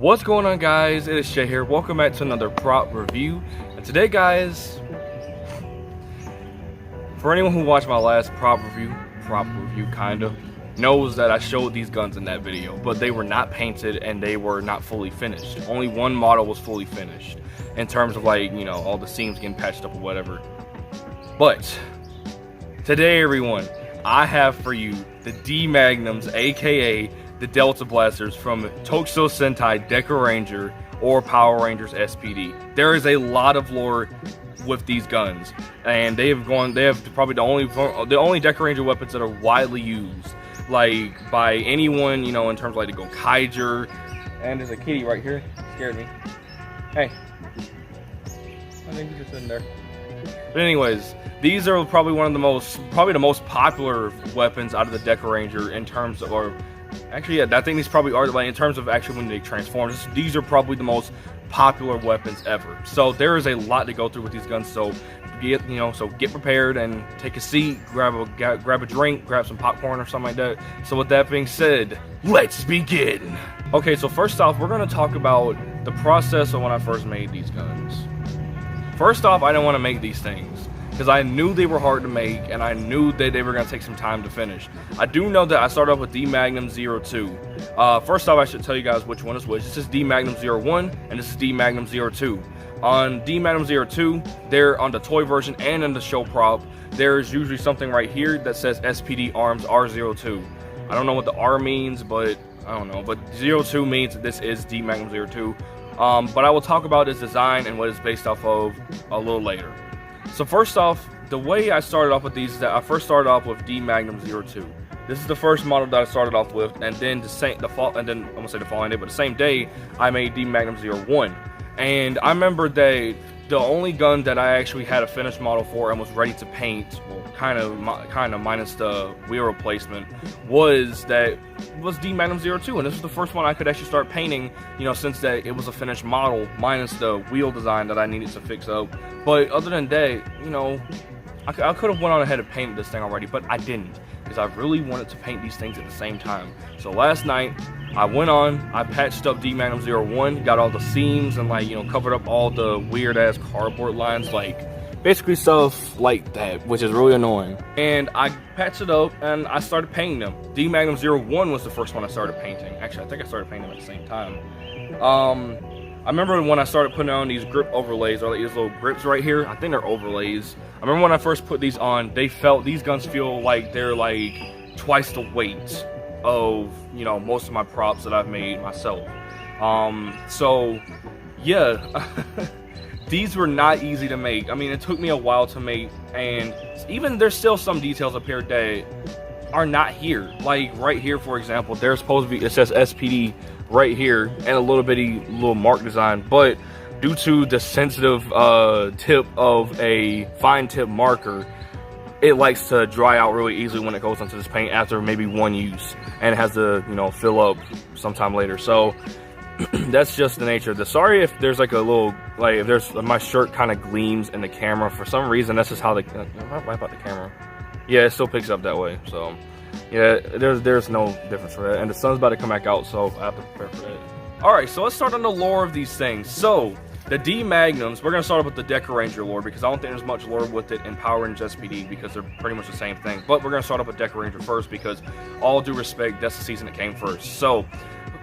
What's going on, guys? It is Shay here. Welcome back to another prop review. And today, guys, for anyone who watched my last prop review kinda, knows that I showed these guns in that video, but they were not painted and they were not fully finished. Only one model was fully finished in terms of, like, you know, all the seams getting patched up or whatever. But today, everyone, I have for you the D-Magnums, aka the Delta Blasters from Tokusou Sentai Dekaranger or Power Rangers SPD. There is a lot of lore with these guns, and they have probably the only Dekaranger weapons that are widely used, like, by anyone, you know, in terms of like the Dekaranger. And there's a kitty right here, scared me. Hey, I think you're just sitting there. But anyways, these are probably the most popular weapons out of the Dekaranger in terms of, or actually, yeah, I think these probably are, like, in terms of actually when they transform. These are probably the most popular weapons ever. So there is a lot to go through with these guns. So get prepared and take a seat, grab a drink, grab some popcorn or something like that. So with that being said, let's begin. Okay, so first off, we're gonna talk about the process of when I first made these guns. First off, I didn't want to make these things because I knew they were hard to make, and I knew that they were going to take some time to finish. I do know that I started off with D-Magnum 02. First off, I should tell you guys which one is which. This is D-Magnum 01, and this is D-Magnum 02. On D-Magnum 02, they're on the toy version and in the show prop, there's usually something right here that says SPD Arms R02. I don't know what the R means, but I don't know. But 02 means that this is D-Magnum 02. But I will talk about its design and what it's based off of a little later. So first off, the way I started off with these is that I first started off with D-Magnum 02. This is the first model that I started off with, and then the same day I made D-Magnum 01. And I remember that the only gun that I actually had a finished model for and was ready to paint, well, kind of minus the wheel replacement, was D-Magnum 02, and this was the first one I could actually start painting, you know, since that it was a finished model minus the wheel design that I needed to fix up. But other than that, you know, I could have went on ahead and painted this thing already, but I didn't, because I really wanted to paint these things at the same time. So last night, I went on, I patched up D-Magnum 01, got all the seams and, like, you know, covered up all the weird ass cardboard lines, like basically stuff like that, which is really annoying. And I patched it up and I started painting them. D-Magnum 01 was the first one I started painting. Actually, I think I started painting them at the same time. I remember when I started putting on these grip overlays, or like these little grips right here. I think they're overlays. I remember when I first put these on, these guns feel like they're like twice the weight of, you know, most of my props that I've made myself. So yeah, these were not easy to make. I mean, it took me a while to make, and even there's still some details up here that are not here. Like right here, for example, there's supposed to be, it says SPD right here and a little mark design, but due to the sensitive tip of a fine tip marker, it likes to dry out really easily when it goes into this paint after maybe one use, and it has to, you know, fill up sometime later. So that's just the nature of this. Sorry if there's like a little, like, if there's, my shirt kind of gleams in the camera for some reason. That's just how the, wipe out the camera. Yeah, it still picks up that way. So yeah, there's no difference for that. And the sun's about to come back out, so I have to prepare for that. Alright, so let's start on the lore of these things. So the D-Magnums, we're going to start off with the Dekaranger lore, because I don't think there's much lore with it in Power Rangers SPD, because they're pretty much the same thing. But we're going to start off with Dekaranger first, because all due respect, that's the season that came first. So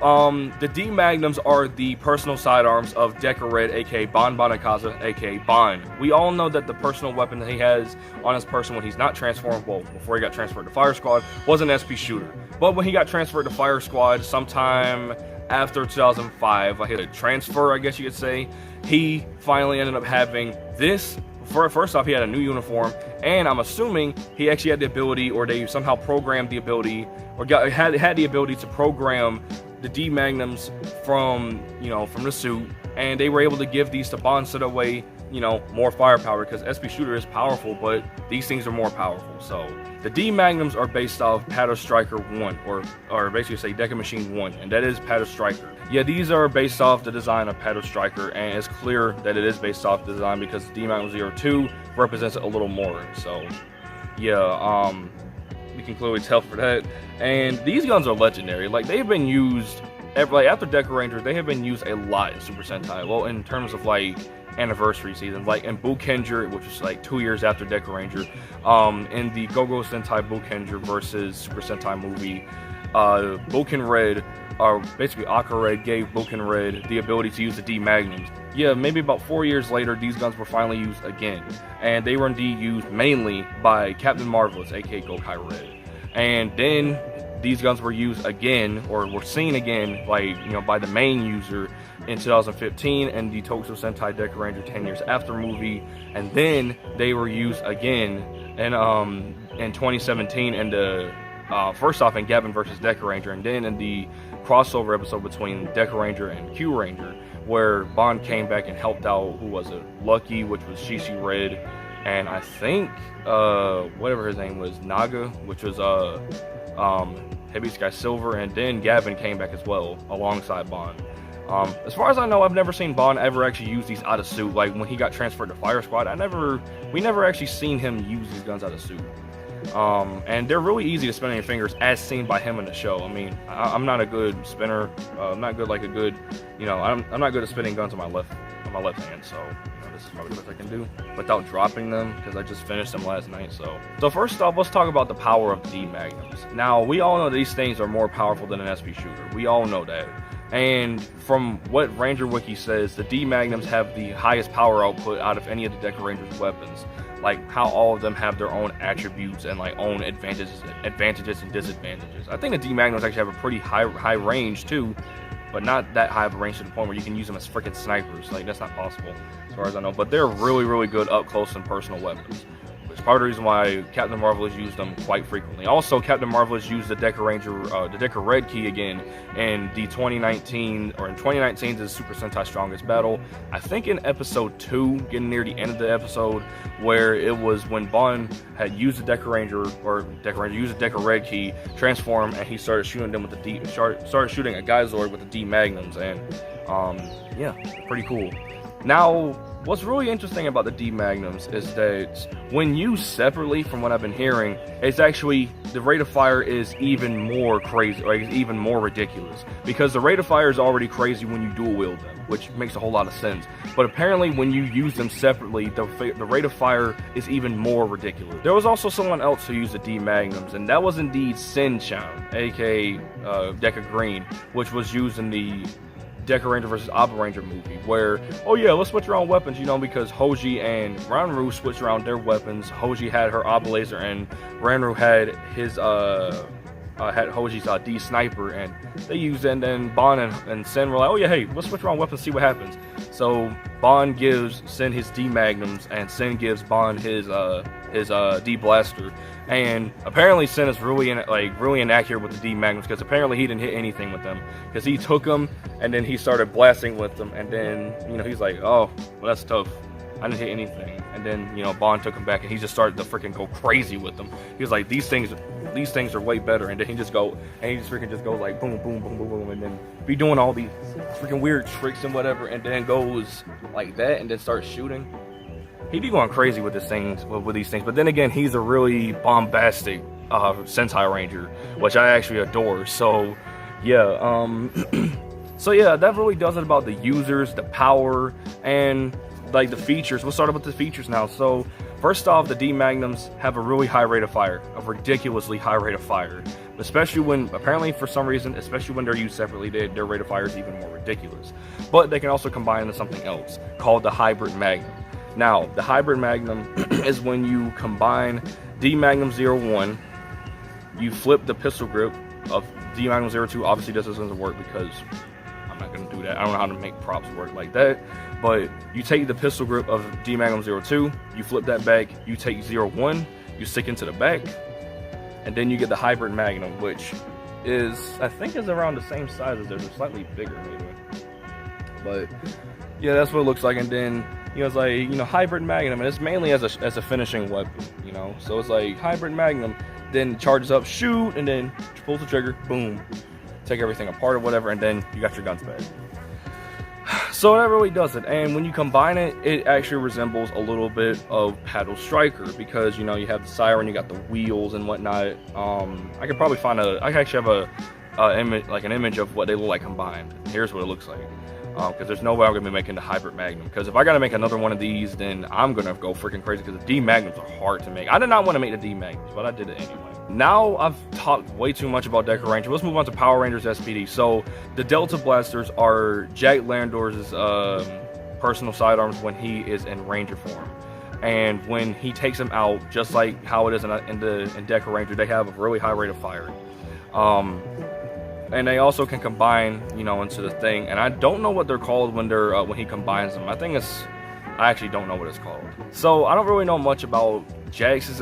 the D-Magnums are the personal sidearms of DekaRed, aka Banban Akaza, aka Ban. We all know that the personal weapon that he has on his person when he's not transformed, well, before he got transferred to Fire Squad, was an SP shooter. But when he got transferred to Fire Squad sometime after 2005, like a transfer, I guess you could say, he finally ended up having this. First off, he had a new uniform, and I'm assuming he actually had the ability, or they somehow programmed the ability, or had the ability to program the D-Magnums from the suit, and they were able to give these to Bond so that way, you know, more firepower, because SP shooter is powerful, but these things are more powerful. So the D-Magnums are based off PatStriker 1, or basically say DekaMachine 1, and that is PatStriker. Yeah, these are based off the design of PatStriker, and it's clear that it is based off the design because D-Magnum 02 represents it a little more. So yeah, you can clearly tell for that. And these guns are legendary. Like, they've been used like after Dekaranger, they have been used a lot in Super Sentai. Well, in terms of like anniversary season, like in Bukenger, which was like 2 years after Dekaranger, in the Go-Go Sentai Bukenger versus Super Sentai movie, DekaRed, or basically DekaRed, gave DekaRed the ability to use the D-Magnums. Yeah, maybe about 4 years later, these guns were finally used again, and they were indeed used mainly by Captain Marvelous, aka Gokai Red. And then these guns were used again, or were seen again, like, you know, by the main user in 2015 in the Tokusou Sentai Dekaranger 10 years after movie, and then they were used again in 2017 in the first off in Gavin versus Dekaranger, and then in the crossover episode between Dekaranger and Q Ranger, where Bond came back and helped out, who was it? Lucky, which was Shishi Red, and I think whatever his name was, Naga, which was Heavy Sky Silver, and then Gavin came back as well alongside Bond. As far as I know, I've never seen Bond ever actually use these out of suit. Like when he got transferred to Fire Squad, we never actually seen him use these guns out of suit. And they're really easy to spin on your fingers, as seen by him in the show. I mean, I'm not a good spinner. I'm not good like a good, you know, I'm not good at spinning guns on my left hand. So you know, this is probably the best I can do without dropping them, because I just finished them last night. So first off, let's talk about the power of D-Magnums. Now, we all know these things are more powerful than an SP shooter. We all know that. And from what Ranger Wiki says, the D-Magnums have the highest power output out of any of the Dekaranger's weapons. Like how all of them have their own attributes and like own advantages and disadvantages. I think the D-Magnums actually have a pretty high range too, but not that high of a range to the point where you can use them as freaking snipers. Like, that's not possible as far as I know. But they're really, really good up close and personal weapons. It's part of the reason why Captain Marvelous used them quite frequently. Also, Captain Marvelous used the Dekaranger, the DekaRed key again in the 2019's Super Sentai Strongest Battle. I think in episode 2, getting near the end of the episode, where it was when Bond had used the Dekaranger used the DekaRed key, transform, and he started shooting them with the started shooting a Geyzord with the D-Magnums, and yeah, pretty cool. Now, what's really interesting about the D-Magnums is that when used separately, from what I've been hearing, it's actually, the rate of fire is even more crazy, or even more ridiculous. Because the rate of fire is already crazy when you dual wield them, which makes a whole lot of sense. But apparently when you use them separately, the rate of fire is even more ridiculous. There was also someone else who used the D-Magnums, and that was indeed Sen-chan, aka DekaGreen, which was used in the Dekaranger versus Abba Ranger movie, where, oh yeah, let's switch around weapons, you know, because Hoji and Ranru switched around their weapons. Hoji had her Abba laser, and Ranru had his had Hoji's D sniper, and they used it, and then Bond and Sen were like, oh yeah, hey, let's switch around weapons, see what happens. So Bond gives Sen his D-Magnums, and Sen gives Bond his D-Blaster. And apparently Sen is really inaccurate with the D-Magnums, because apparently he didn't hit anything with them, because he took them and then he started blasting with them, and then, you know, he's like, oh, well, that's tough, I didn't hit anything. And then, you know, Bond took him back, and he just started to freaking go crazy with them. He was like, these things are way better. And then he just goes like boom, boom, boom, boom, boom, and then be doing all these freaking weird tricks and whatever, and then goes like that, and then starts shooting. He be going crazy with these things, but then again, he's a really bombastic Sentai Ranger, which I actually adore. So yeah, so yeah, that really does it about the users, the power, and like the features. We'll start with the features now. So first off, the D-Magnums have a really high rate of fire, a ridiculously high rate of fire, especially when, apparently for some reason, especially when they're used separately, their rate of fire is even more ridiculous. But they can also combine into something else called the Hybrid Magnum. Now, the Hybrid Magnum is when you combine D-Magnum 01, you flip the pistol grip of D-Magnum 02. Obviously, this doesn't work because I'm not going to do that. I don't know how to make props work like that. But you take the pistol grip of D-Magnum 02, you flip that back, you take 01, you stick into the back, and then you get the Hybrid Magnum, which is, I think, is around the same size as theirs, or slightly bigger maybe. But yeah, that's what it looks like. And then, you know, it's like, you know, Hybrid Magnum, and it's mainly as a finishing weapon, you know. So it's like Hybrid Magnum, then charges up, shoot, and then pulls the trigger, boom, take everything apart or whatever, and then you got your guns back. So that really does it. And when you combine it, it actually resembles a little bit of PatStriker, because, you know, you have the siren, you got the wheels and whatnot. I could probably find I actually have like an image of what they look like combined. Here's what it looks like. Because there's no way I'm gonna be making the Hybrid Magnum. Because if I gotta make another one of these, then I'm gonna go freaking crazy. Because the D-Magnums are hard to make. I did not want to make the D-Magnums, but I did it anyway. Now I've talked way too much about Dekaranger. Let's move on to Power Rangers SPD. So the Delta Blasters are Jack Landors' personal sidearms when he is in Ranger form. And when he takes them out, just like how it is in Dekaranger, they have a really high rate of firing. And they also can combine, you know, into the thing. And I don't know what they're called when they're when he combines them. I actually don't know what it's called. So I don't really know much about Jax's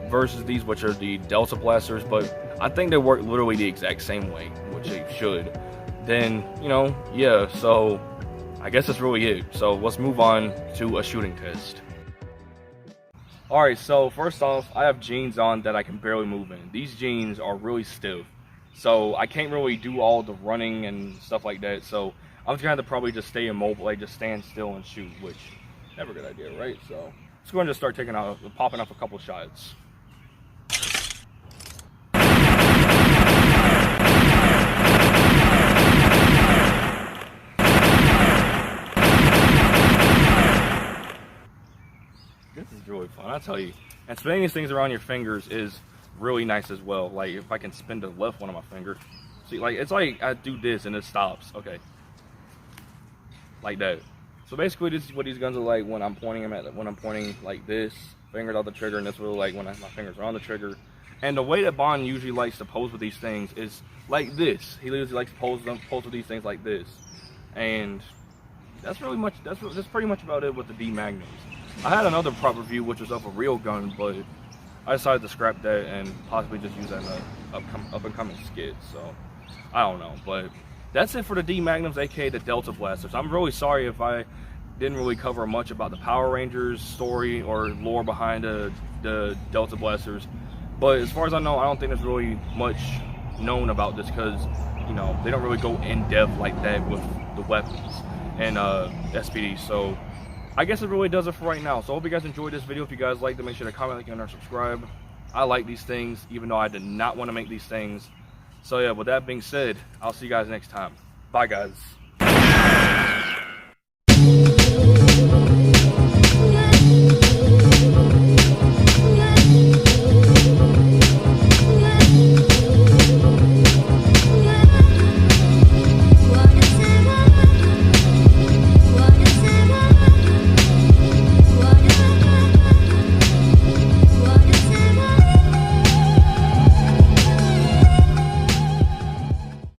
versus these, which are the Delta Blasters, but I think they work literally the exact same way, which they should. Then, you know, yeah, so I guess that's really it. So let's move on to a shooting test. Alright, so first off, I have jeans on that I can barely move in. These jeans are really stiff, so I can't really do all the running and stuff like that. So I'm just gonna have to probably just stay immobile, like just stand still and shoot, which never a good idea, right? So let's go and just start popping up a couple shots. This is really fun, I'll tell you. And spinning these things around your fingers is really nice as well. Like if I can spin the left one of my finger, see, like it's like I do this and it stops. Okay, like that. So basically, this is what these guns are like when I'm pointing them at. When I'm pointing like this, fingers on the trigger, and this will like when my fingers are on the trigger. And the way that Bond usually likes to pose with these things is like this. He usually likes to pose with these things like this, and that's pretty much about it with the D-Magnums. I had another prop review which was of a real gun, but I decided to scrap that and possibly just use that in an up-and-coming skit. So I don't know, but that's it for the D-Magnums, aka the Delta Blasters. I'm really sorry if I didn't really cover much about the Power Rangers story or lore behind the Delta Blasters. But as far as I know, I don't think there's really much known about this because, you know, they don't really go in depth like that with the weapons and SPD. So I guess it really does it for right now. So I hope you guys enjoyed this video. If you guys liked it, make sure to comment, like, and subscribe. I like these things, even though I did not want to make these things. So yeah, with that being said, I'll see you guys next time. Bye, guys.